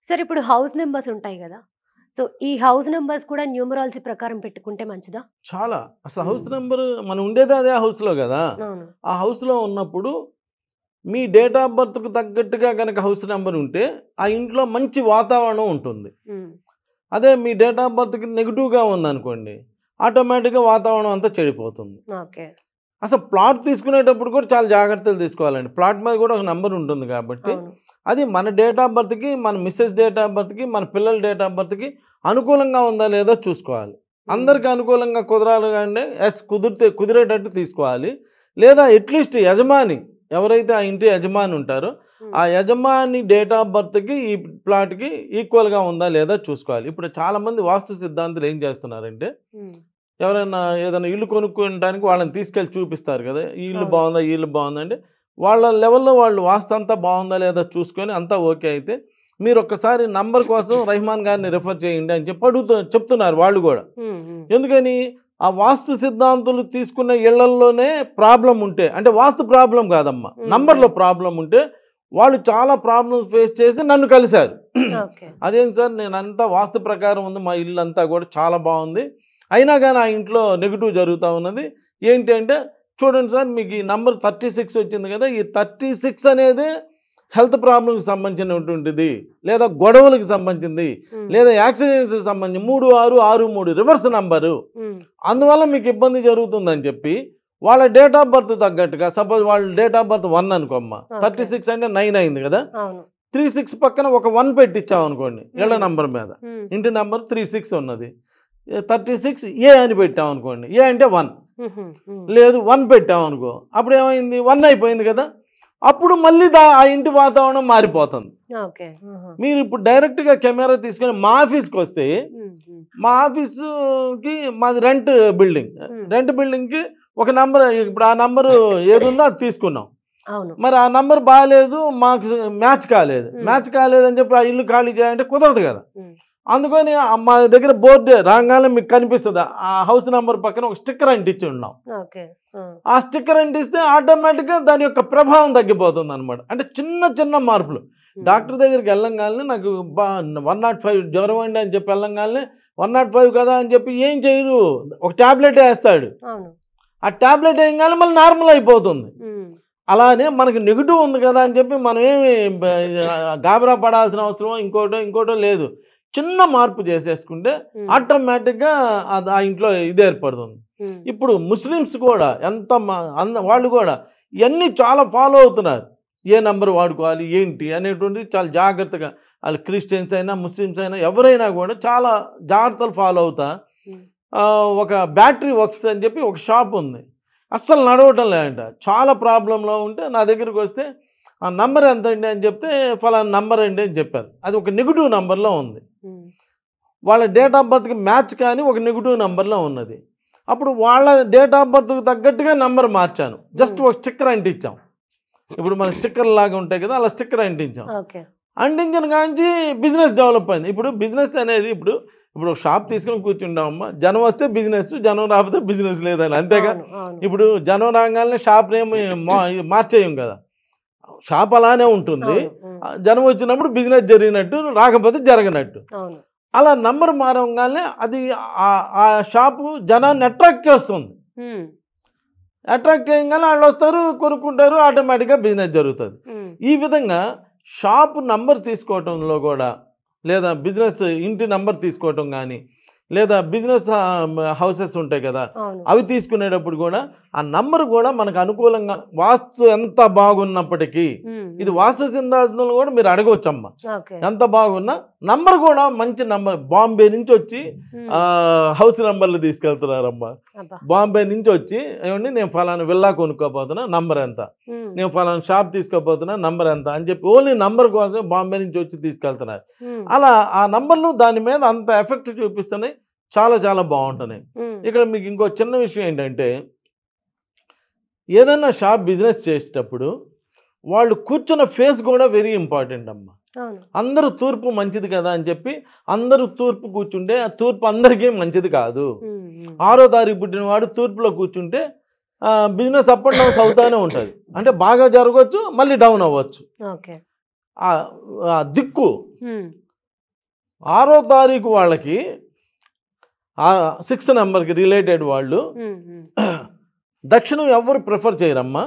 సరే ఇప్పుడు house numbers ఉంటాయి గదా! సో, ఈ హౌస్ నంబర్స్ కూడా న్యూమరాలజీ ప్రకారం పెట్టుకుంటే మంచిదా? చాలా. అసలు హౌస్ హ్మ్. నంబర్ మనం ఉండేదే అదే హౌస్‌లో గదా! అవును. ఆ హౌస్‌లో ఉన్నప్పుడు మీ డేట్ ఆఫ్ బర్త్‌కు తగ్గట్టుగా గనక హౌస్ నంబర్ ఉంటే, ఆ ఇంట్లో మంచి వాతావరణం ఉంటుంది. హ్మ్. అదే మీ డేట్ ఆఫ్ బర్త్‌కి నెగెటివ్‌గా ఉందనుకోండి, ఆటోమేటిక్‌గా వాతావరణం అంతా చెడిపోతుంది. ఓకే. అసలు ప్లాట్ తీసుకునేటప్పుడు కూడా చాలా జాగ్రత్తలు తీసుకోవాలండి. ప్లాట్ మీద కూడా ఒక నంబర్ ఉంటుంది కాబట్టి, అవును. అది మన డేట్ ఆఫ్ బర్త్‌కి, మన మిసెస్ డేట్ ఆఫ్ బర్త్‌కి, మన పిల్లల డేట్ ఆఫ్ బర్త్‌కి అనుకూలంగా ఉందా లేదా చూసుకోవాలి. హ్మ్. అందరికి అనుకూలంగా కుదరాలి అంటే కుదిరేటట్టు తీసుకోవాలి. లేదా అట్‌లీస్ట్ యజమాని ఎవరైతే ఆ ఇంటి యజమాని ఉంటారో, హ్మ్. ఆ యజమాని డేట్ ఆఫ్ బర్త్‌కి, ఈ ప్లాట్‌కి ఈక్వల్‌గా ఉందా లేదా చూసుకోవాలి. ఇప్పుడు చాలామంది వాస్తు సిద్ధాంతులు ఏం చేస్తున్నారంటే హ్మ్. ఎవరైనా ఏదైనా ఇల్లు కొనుక్కోడానికి వాళ్ళని తీసుకెళ్ళి చూపిస్తారు కదా! ఈ ఇల్లు అవును. బావుందా? ఈ ఇల్లు బావుందా? అంటే వాళ్ళ లెవెల్‌లో వాళ్ళు వాస్తు అంతా బావుందా? లేదా? చూసుకొని అంతా ఓకే అయితే మీరొక్కసారి నంబర్ కోసం రెహమాన్ గారిని రిఫర్ చేయండి అని చెప్పి చెప్తున్నారు వాళ్ళు గూడా. హ్మ్. హ్మ్. ఎందుకని? ఆ వాస్తు సిద్ధాంతులు తీసుకున్న ఇళ్లల్లోనే ప్రాబ్లమ్ ఉంటే అంటే వాస్తు ప్రాబ్లమ్ కాదమ్మా. హ్మ్. హ్మ్. నంబర్‌లో ప్రాబ్లమ్ ఉంటే వాళ్ళు చాలా ప్రాబ్లమ్స్ ఫేస్ చేసి నన్ను కలిసారు. ఓకే. అదేంటి సార్ నేనంతా వాస్తు ప్రకారం ఉంది మా ఇల్లంతా కూడా చాలా బావుంది. అయినా గాని ఆ ఇంట్లో నెగెటివ్ జరుగుతా ఉన్నది. ఏంటి అంటే చూడండి సార్ మీకు ఈ నంబర్ 36 వచ్చింది కదా! ఈ 36 అనేది హెల్త్ ప్రాబ్లమ్‌కి సంబంధించినటువంటిది. లేదా గొడవలకి సంబంధించింది. హ్మ్. లేదా యాక్సిడెంట్స్‌కి సంబంధించి 3663 రివర్స్ నంబరు. హ్మ్. అందువల్ల మీకు ఇబ్బంది జరుగుతుందని చెప్పి, వాళ్ళ డేట్ ఆఫ్ బర్త్ తగ్గట్టుగా సపోజ్ వాళ్ళ డేట్ ఆఫ్ బర్త్ 1 అనుకోమ్మా. ఓకే. 36 అంటే 9 అయింది కదా! అవును. 36 పక్కన ఒక 1 పెట్టించామనుకోండి. ఇళ్ళ హ్మ్. నంబర్ మీద. హ్మ్. ఇంటి నంబర్ 36 ఉన్నది. 36 ఏ అని పెట్టామనుకోండి. ఏ అంటే 1. హుహు. హ్మ్. లేదు 1 పెట్టామనుకో. అప్పుడేమైంది 1 అయిపోయింది కదా! అప్పుడు మళ్ళీ ఆ ఇంటి వాతావరణం మారిపోతుంది. ఓకే. ఆహా! మీరిప్పుడు డైరెక్ట్‌గా కెమెరా తీసుకొని మా ఆఫీస్‌కొస్తే, హ్మ్. హ్మ్. మా ఆఫీసుకి మాది రెంట్ బిల్డింగ్. హ్మ్. రెంట్ బిల్డింగ్‌కి ఒక నంబర్ ఇప్పుడు ఆ నంబరు ఏదుందో అది తీసుకున్నాం. అవును. మరి ఆ నంబర్ బాలేదు. మాకు మ్యాచ్ కాలేదు. హ్మ్. మ్యాచ్ కాలేదని చెప్పి ఆ ఇల్లు ఖాళీ చేయాలంటే కుదరదు కదా! హ్మ్. అందుకని మా దగ్గర బోర్డే రాంగానే మీకు కనిపిస్తది. ఆ హౌస్ నంబర్ పక్కన ఒక స్టిక్కర్ అంటించి ఉన్నాం. ఓకే. ఆ! ఆ స్టిక్కర్ అంటిస్తే ఆటోమేటిక్‌గా దాని యొక్క ప్రభావం తగ్గిపోతుందనమాట. అంటే చిన్న చిన్న మార్పులు. హ్మ్. డాక్టర్ దగ్గరికి వెళ్ళంగాల్నే నాకు 105 జ్వరం అండి అని చెప్పి వెళ్ళంగాల్నే 105 కదా అని చెప్పి ఏం చేయరు. ఒక టాబ్లెట్ ఏస్తాడు. అవును. ఆ టాబ్లెట్ ఏయంగానే మళ్ళీ నార్మల్ అయిపోతుంది. హ్మ్. అలానే మనకి నెగెటివ్ ఉంది కదా అని చెప్పి మనమేమి గాబరా పడాల్సిన అవసరం ఇంకోటో లేదు. చిన్న మార్పు చేసేసుకుంటే హ్మ్. ఆటోమేటిక్‌గా ఆ ఇంట్లో ఇది ఏర్పడుతుంది. హ్మ్. ఇప్పుడు ముస్లిమ్స్ కూడా ఎంత వాళ్ళు కూడా ఇయన్నీ చాలా ఫాలో అవుతున్నారు. ఏ నంబర్ వాడుకోవాలి, ఏంటి అనేటువంటిది చాలా జాగ్రత్తగా ఆళ్ళు క్రిస్టియన్స్ అయినా, ముస్లిమ్స్ అయినా ఎవరైనా కూడా చాలా జాగ్రత్తలు ఫాలో అవుతా హ్మ్. ఒక బ్యాటరీ వర్క్స్ అని చెప్పి ఒక షాప్ ఉంది. అస్సలు నడవటం లేదంట. చాలా ప్రాబ్లమ్‌లో ఉంటే నా దగ్గరికొస్తే ఆ నంబర్ ఎంతండి అని చెప్తే ఫలానా నంబర్ అండి అని చెప్పారు. అది ఒక నెగెటివ్ నంబర్‌లో ఉంది. హ్మ్. వాళ్ళ డేట్ ఆఫ్ బర్త్‌కి మ్యాచ్ కానీ ఒక నెగెటివ్ నంబర్‌లో ఉన్నది. అప్పుడు వాళ్ళ డేట్ ఆఫ్ బర్త్‌కి తగ్గట్టుగా నంబర్ మార్చాను. జస్ట్ హ్మ్. ఒక స్టిక్కర్ అంటించాం. ఇప్పుడు మన స్టిక్కర్‌లాగా ఉంటాయి కదా! అలా స్టిక్కర్ అంటించాం. ఓకే. అంటించిన కాంచి బిజినెస్ డెవలప్ అయింది. ఇప్పుడు బిజినెస్ అనేది ఇప్పుడు ఒక షాప్ తీసుకొని కూర్చుంటామమ్మా. జనం వస్తే బిజినెస్, జనం రాకపోతే బిజినెస్ లేదని అంతేగా. అవును. అవును. ఇప్పుడు జనం రాంగాల్నే షాప్ నేమ్ మార్చేయం కదా! షాప్ అలానే ఉంటుంది. అవును. హ్మ్. జనం వచ్చినప్పుడు బిజినెస్ జరిగినట్టు, రాకపోతే జరగనట్టు. అవును. అలా నంబర్ మారంగాల్నే అది ఆ షాపు జనాన్ని అట్రాక్ట్ చేస్తుంది. హ్మ్. అట్రాక్ట్ చేయంగానే ఆళ్ళొస్తారు, కొనుక్కుంటారు. ఆటోమేటిక్‌గా బిజినెస్ జరుగుతది. హ్మ్. ఈ విధంగా షాపు నంబర్ తీసుకోవటంలో గూడా, లేదా బిజినెస్ ఇంటి నంబర్ తీసుకోవటం గానీ, లేదా బిజినెస్ హౌసెస్ ఉంటాయి కదా! అవును. అవి తీసుకునేటప్పుడు గూడా, ఆ నంబర్ గూడా మనకు అనుకూలంగా వాస్తు ఎంత బాగున్నప్పటికీ, హ్మ్. ఇది హ్మ్. వాస్తు సిద్ధాంతులను గూడా మీరు అడగొచ్చమ్మా. ఓకే. ఎంత బాగున్నా నంబర్ గూడా మంచి నంబర్ బాంబే నుంచొచ్చి హ్మ్. హౌస్ నంబర్‌లు తీసుకెళ్తున్నారమ్మా. అబ్బా! బాంబే నుంచొచ్చి ఏవండీ నేను ఫలానా విల్లా కొనుక్కోబోతున్నా నంబర్ ఎంత? హ్మ్. నేను ఫలానా షాప్ తీసుకోబోతున్నా నంబర్ ఎంత? అని చెప్పి ఓన్లీ నంబర్ కోసమే బాంబే నుంచి వచ్చి తీసుకెళ్తున్నారు. హ్మ్. అలా ఆ నంబర్‌లు దాని మీద అంత ఎఫెక్ట్ చూపిస్తున్నాయి. చాలా చాలా బావుంటున్నాయి. హ్మ్. ఇక్కడ మీకు ఇంకో చిన్న విషయం ఏంటంటే, ఏదన్నా షాప్ బిజినెస్ చేసేటప్పుడు వాళ్ళు కూర్చున్న ఫేస్ గూడా వెరీ ఇంపార్టెంట్ అమ్మా. అవును. అందరూ తూర్పు మంచిది కదా అని చెప్పి అందరూ తూర్పు కూర్చుంటే ఆ తూర్పు అందరికీ మంచిది కాదు. హ్మ్. హ్మ్. 6వ తారీఖు పుట్టినవాడు తూర్పులో కూర్చుంటే బిజినెస్ అప్ అండ్ డౌన్స్ అవుతానే ఉంటది. అంటే బాగా జరగొచ్చు, మళ్ళీ డౌన్ అవ్వచ్చు. ఓకే. ఆ ఆ దిక్కు హ్మ్. 6వ తారీఖు వాళ్ళకి 6 నెంబర్కి రిలేటెడ్ వాళ్ళు దక్షిణం ఎవరు ప్రిఫర్ చేయరమ్మా.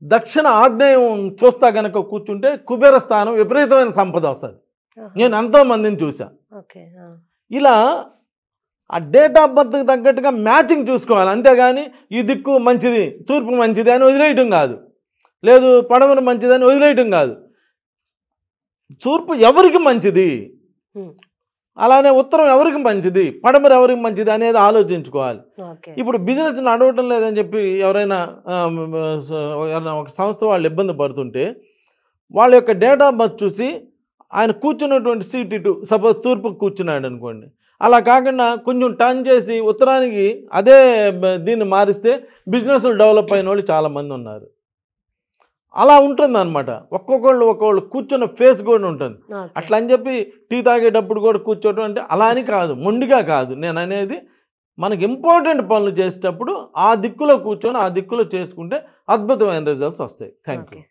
దక్షిణ ఆగ్నేయం చూస్తా కనుక కూర్చుంటే కుబేర స్థానం విపరీతమైన సంపద వస్తుంది. నేను ఎంతోమందిని చూసా. ఇలా ఆ డేట్ ఆఫ్ బర్త్కి తగ్గట్టుగా మ్యాచింగ్ చూసుకోవాలి, అంతేగాని ఈ దిక్కు మంచిది తూర్పు మంచిది అని వదిలేయటం కాదు, లేదు పడమర మంచిది అని వదిలేయటం కాదు. తూర్పు ఎవరికి మంచిది, అలానే ఉత్తరం ఎవరికి మంచిది, పడమర ఎవరికి మంచిది అనేది ఆలోచించుకోవాలి. ఇప్పుడు బిజినెస్ నడవటం లేదని చెప్పి ఎవరైనా ఒక సంస్థ వాళ్ళు ఇబ్బంది పడుతుంటే వాళ్ళ యొక్క డేట్ ఆఫ్ బర్త్ చూసి ఆయన కూర్చున్నటువంటి సీట్ ఇటు సపోజ్ తూర్పుకు కూర్చున్నాడు అనుకోండి, అలా కాకుండా కొంచెం టర్న్ చేసి ఉత్తరానికి అదే దీన్ని మారిస్తే బిజినెస్లు డెవలప్ అయిన వాళ్ళు చాలామంది ఉన్నారు. అలా ఉంటుంది అనమాట. ఒక్కొక్కళ్ళు కూర్చున్న ఫేస్ కూడా ఉంటుంది. అట్లా అని చెప్పి టీ తాగేటప్పుడు కూడా కూర్చోవడం అంటే అలా అని కాదు, మొండిగా కాదు నేను అనేది. మనకి ఇంపార్టెంట్ పనులు చేసేటప్పుడు ఆ దిక్కులో కూర్చొని ఆ దిక్కులో చేసుకుంటే అద్భుతమైన రిజల్ట్స్ వస్తాయి. Thank you.